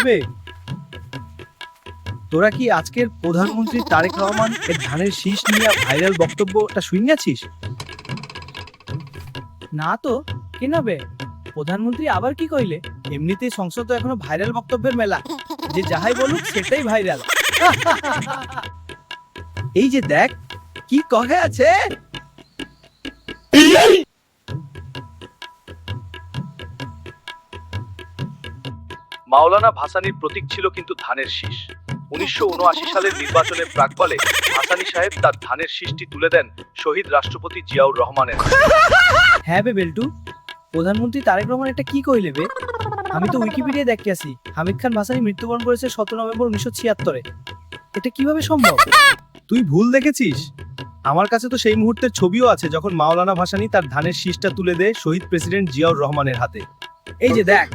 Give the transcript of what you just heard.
হ্যাঁ বে, তোরা কি আজকের প্রধানমন্ত্রী তারেক রহমান এর ধানের শীষ নিয়ে ভাইরাল বক্তব্যটা শুনিয়াছিস? না তো, কেন বে? প্রধানমন্ত্রী আবার কি কইলে? এমনিতেই সংসদ তো এখনো ভাইরাল বক্তব্যের মেলা, যে যাহাই বলুক সেটাই ভাইরাল। এই যে দেখ কি কহে আছে। মাওলানা ভাসানীর প্রতীক ছিল কিন্তু ধানের শীষ। 1979 সালের নির্বাচনের প্রাক্কালে ভাসানী সাহেব তার ধানের শীষটি তুলে দেন শহীদ রাষ্ট্রপতি জিয়াউর রহমানের হাতে। হ্যাঁ বে বেল্টু, প্রধানমন্ত্রী তারেক রহমান এটা কি কইলে বে? আমি তো উইকিপিডিয়ায় দেখতে আসি হামিদ খান ভাসানী মৃত্যুবরণ করেছে 17 নভেম্বর 1976-এ। এটা কিভাবে সম্ভব? তুই ভুল দেখেছিস। আমার কাছে তো সেই মুহূর্তের ছবিও আছে যখন মাওলানা ভাসানী তার ধানের শীষটা তুলে দেয় শহীদ প্রেসিডেন্ট জিয়াউর রহমানের হাতে। এই যে দেখ।